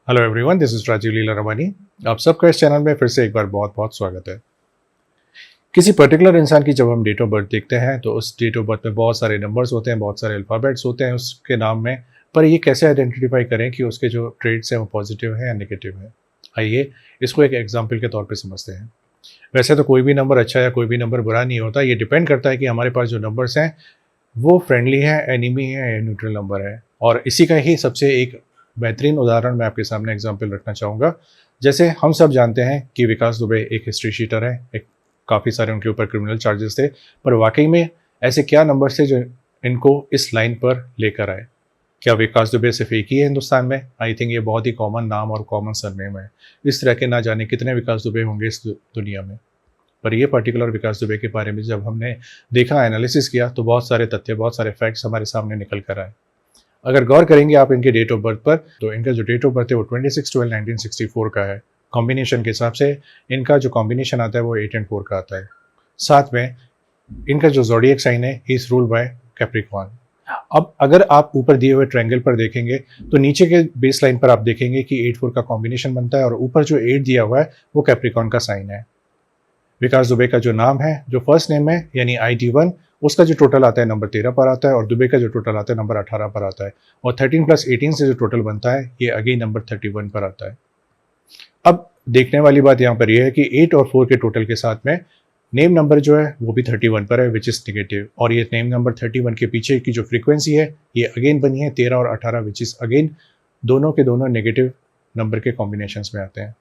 Hello everyone, this is Rajeev Leela Rawani. आप सबका इस चैनल में फिर से एक बार बहुत बहुत स्वागत है। किसी पर्टिकुलर इंसान की जब हम डेट ऑफ बर्थ देखते हैं तो उस डेट ऑफ बर्थ में बहुत सारे नंबर्स होते हैं, बहुत सारे अल्फ़ाबेट्स होते हैं उसके नाम में। पर ये कैसे आइडेंटिफाई करें कि उसके जो ट्रेड्स हैं वो पॉजिटिव हैं या नेगेटिव हैं। आइए इसको एक एग्जाम्पल के तौर पर समझते हैं। वैसे तो कोई भी नंबर अच्छा या कोई भी नंबर बुरा नहीं होता, ये डिपेंड करता है कि हमारे पास जो नंबर्स हैं वो फ्रेंडली है, एनिमी है या न्यूट्रल नंबर है। और इसी का ही सबसे एक बेहतरीन उदाहरण मैं आपके सामने एग्जांपल रखना चाहूँगा। जैसे हम सब जानते हैं कि विकास दुबे एक हिस्ट्री शीटर है, एक काफ़ी सारे उनके ऊपर क्रिमिनल चार्जेस थे, पर वाकई में ऐसे क्या नंबर्स थे जो इनको इस लाइन पर लेकर आए। क्या विकास दुबे सिर्फ एक ही है हिंदुस्तान में? आई थिंक ये बहुत ही कॉमन नाम और कॉमन सरनेम है। इस तरह के ना जाने कितने विकास दुबे होंगे इस दुनिया में। पर ये पर्टिकुलर विकास दुबे के बारे में जब हमने देखा, एनालिसिस किया, तो बहुत सारे तथ्य, बहुत सारे फैक्ट्स हमारे सामने निकल कर आए। अगर गौर करेंगे आप इनके डेट ऑफ बर्थ पर, तो इनका जो डेट ऑफ बर्थ है वो 26/12/1964 का है। कॉम्बिनेशन के हिसाब से इनका जो कॉम्बिनेशन आता है वो 8 और 4 का आता है। साथ में इनका जो ज़ोडिएक साइन है, he is ruled by Capricorn. अब अगर आप ऊपर दिए हुए ट्रायंगल पर देखेंगे तो नीचे के बेस लाइन पर आप देखेंगे कि 8-4 का कॉम्बिनेशन बनता है और ऊपर जो 8 दिया हुआ है वो कैप्रिकॉर्न का साइन है। विकास दुबे का जो नाम है, जो फर्स्ट नेम है यानी ID1, उसका जो टोटल आता है नंबर 13 पर आता है और दुबे का जो टोटल आता है नंबर 18 पर आता है। और 13 + 18 से जो टोटल बनता है ये अगेन नंबर 31 पर आता है। अब देखने वाली बात यहाँ पर यह है कि 8 और 4 के टोटल के साथ में नेम नंबर जो है वो भी 31 पर है, विच इज़ नेगेटिव। और ये नेम नंबर 31 के पीछे की जो फ्रीक्वेंसी है ये अगेन बनी है 13 और 18, विच इज़ अगेन दोनों के दोनों नेगेटिव नंबर के कॉम्बिनेशंस में आते हैं।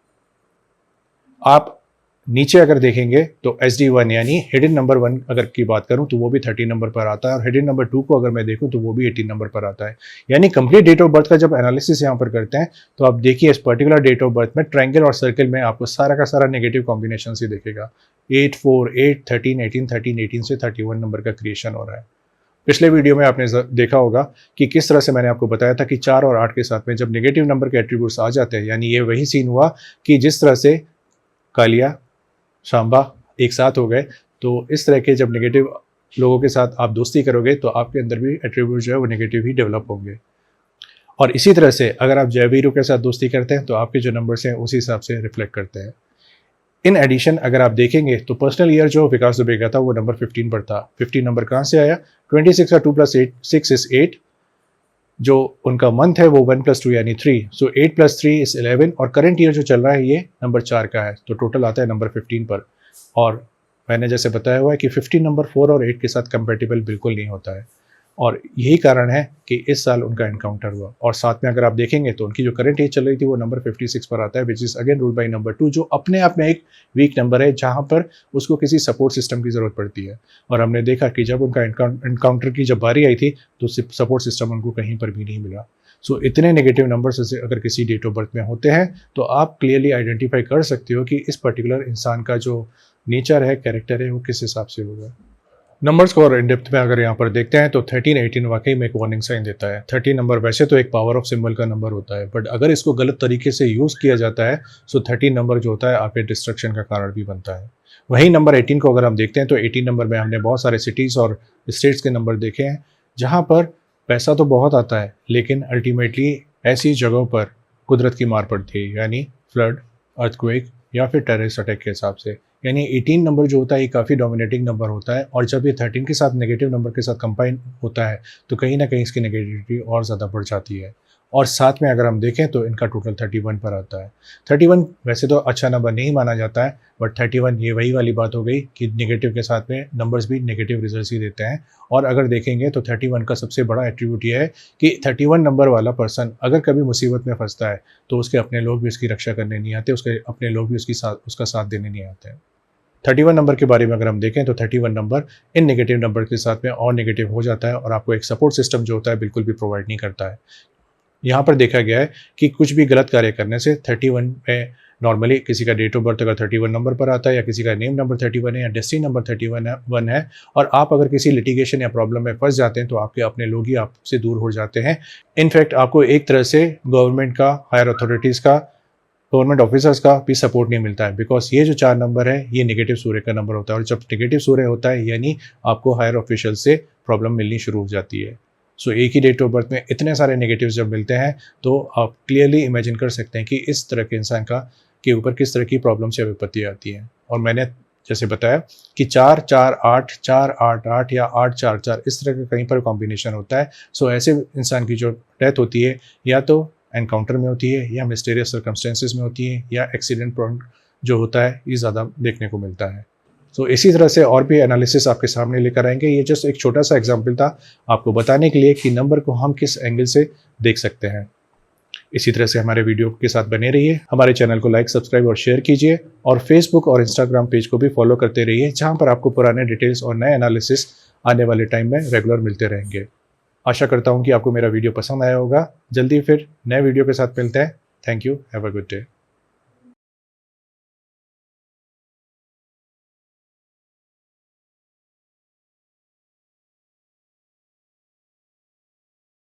आप नीचे अगर देखेंगे तो SD1 यानी हिडन नंबर 1 अगर की बात करूं तो वो भी 30 नंबर पर आता है और हिडन नंबर 2 को अगर मैं देखूं तो वो भी 18 नंबर पर आता है। यानी कंप्लीट डेट ऑफ बर्थ का जब एनालिसिस यहां पर करते हैं तो आप देखिए इस पर्टिकुलर डेट ऑफ बर्थ में ट्रायंगल और सर्कल में आपको सारा का सारा नेगेटिव कॉम्बिनेशन ही दिखेगा। 8 4 8 13 18 13 18 से 31 नंबर का क्रिएशन हो रहा है। पिछले वीडियो में आपने देखा होगा कि किस तरह से मैंने आपको बताया था कि 4 और 8 के साथ में जब नेगेटिव नंबर के एट्रीब्यूट्स आ जाते हैं, यानी ये वही सीन हुआ कि जिस तरह से कालिया शांबा एक साथ हो गए, तो इस तरह के जब नेगेटिव लोगों के साथ आप दोस्ती करोगे तो आपके अंदर भी एट्रीब्यूट जो है वो नेगेटिव ही डेवलप होंगे। और इसी तरह से अगर आप जयवीरों के साथ दोस्ती करते हैं तो आपके जो नंबर्स हैं उसी हिसाब से रिफ्लेक्ट करते हैं। इन एडिशन अगर आप देखेंगे तो पर्सनल ईयर जो विकास दुबे का था वो नंबर 15 पर था। 15 नंबर कहाँ से आया? 26 का 2 + 8 6 इज 8। जो उनका मंथ है वो 1 + 2 यानी 3, सो 8 + 3 इज 11। और करंट ईयर जो चल रहा है ये नंबर 4 का है, तो टोटल आता है नंबर 15 पर। और मैंने जैसे बताया हुआ है कि 15 नंबर 4 और 8 के साथ कंपेटिबल बिल्कुल नहीं होता है, और यही कारण है कि इस साल उनका एनकाउंटर हुआ। और साथ में अगर आप देखेंगे तो उनकी जो करंट एज चल रही थी वो नंबर 56 पर आता है, which is again ruled by number 2, जो अपने आप में एक वीक नंबर है जहाँ पर उसको किसी सपोर्ट सिस्टम की ज़रूरत पड़ती है। और हमने देखा कि जब उनका एनकाउंटर की जब बारी आई थी तो सपोर्ट सिस्टम उनको कहीं पर भी नहीं मिला। सो इतने नेगेटिव नंबर्स अगर किसी डेट ऑफ बर्थ में होते हैं तो आप क्लियरली आइडेंटिफाई कर सकते हो कि इस पर्टिकुलर इंसान का जो नेचर है, कैरेक्टर है, वो किस हिसाब से होगा। नंबर्स को और इन डेप्थ में अगर यहाँ पर देखते हैं तो 13 18 वाकई में एक वार्निंग साइन देता है। 13 नंबर वैसे तो एक पावर ऑफ सिंबल का नंबर होता है, बट अगर इसको गलत तरीके से यूज़ किया जाता है सो 13 नंबर जो होता है आपके डिस्ट्रक्शन का कारण भी बनता है। वहीं नंबर 18 को अगर हम देखते हैं तो 18 नंबर में हमने बहुत सारे सिटीज़ और स्टेट्स के नंबर देखे हैं जहाँ पर पैसा तो बहुत आता है लेकिन अल्टीमेटली ऐसी जगहों पर कुदरत की मार पड़ती है, यानी फ्लड, अर्थक्वेक या फिर टेररिस्ट अटैक के हिसाब से। यानी 18 नंबर जो होता है ये काफ़ी डोमिनेटिंग नंबर होता है, और जब ये 13 के साथ नेगेटिव नंबर के साथ कंबाइन होता है तो कहीं ना कहीं इसकी नेगेटिविटी और ज़्यादा बढ़ जाती है। और साथ में अगर हम देखें तो इनका टोटल 31 पर आता है। 31 वैसे तो अच्छा नंबर नहीं माना जाता है, बट 31 ये वही वाली बात हो गई कि नेगेटिव के साथ में नंबर्स भी नेगेटिव रिजल्ट ही देते हैं। और अगर देखेंगे तो 31 का सबसे बड़ा एट्रीब्यूट ये है कि 31 नंबर वाला पर्सन अगर कभी मुसीबत में फंसता है तो उसके अपने लोग भी उसकी रक्षा करने नहीं आते, उसके अपने लोग भी उसका साथ देने नहीं आते हैं। 31 नंबर के बारे में अगर हम देखें तो 31 नंबर इन नेगेटिव नंबर के साथ में और नेगेटिव हो जाता है और आपको एक सपोर्ट सिस्टम जो होता है बिल्कुल भी प्रोवाइड नहीं करता है। यहाँ पर देखा गया है कि कुछ भी गलत कार्य करने से 31 में नॉर्मली किसी का डेट ऑफ बर्थ अगर 31 नंबर पर आता है या किसी का नेम नंबर 31 है या डेस्टिनी नंबर 31 है और आप अगर किसी लिटिगेशन या प्रॉब्लम में फंस जाते हैं तो आपके अपने लोग ही आपसे दूर हो जाते हैं। इनफैक्ट आपको एक तरह से गवर्नमेंट का, हायर अथॉरिटीज़ का, गवर्नमेंट ऑफिसर्स का भी सपोर्ट नहीं मिलता है, बिकॉज ये जो 4 नंबर है ये नेगेटिव सूर्य का नंबर होता है और जब नेगेटिव सूर्य होता है यानी आपको हायर ऑफिशियल से प्रॉब्लम मिलनी शुरू हो जाती है। सो एक ही डेट ऑफ बर्थ में इतने सारे नेगेटिव जब मिलते हैं तो आप क्लियरली इमेजिन कर सकते हैं कि इस तरह के इंसान के ऊपर किस तरह की प्रॉब्लम्स या विपत्ति आती हैं। और मैंने जैसे बताया कि 4-4-8, 4-8-8 या 8-4-4 इस तरह का कहीं पर कॉम्बिनेशन होता है। सो ऐसे इंसान की जो डेथ होती है या तो एनकाउंटर में होती है या मिस्टीरियस सर्कमस्टेंसेस में होती है या एक्सीडेंट प्रोन जो होता है ये ज़्यादा देखने को मिलता है। सो इसी तरह से और भी एनालिसिस आपके सामने लेकर आएंगे। ये जस्ट एक छोटा सा एग्जाम्पल था आपको बताने के लिए कि नंबर को हम किस एंगल से देख सकते हैं। इसी तरह से हमारे वीडियो के साथ बने रहिए, हमारे चैनल को लाइक, सब्सक्राइब और शेयर कीजिए और फेसबुक और इंस्टाग्राम पेज को भी फॉलो करते रहिए जहाँ पर आपको पुराने डिटेल्स और नए एनालिसिस आने वाले टाइम में रेगुलर मिलते रहेंगे। आशा करता हूँ कि आपको मेरा वीडियो पसंद आया होगा। जल्दी फिर नए वीडियो के साथ मिलते हैं। Thank you, have a good day.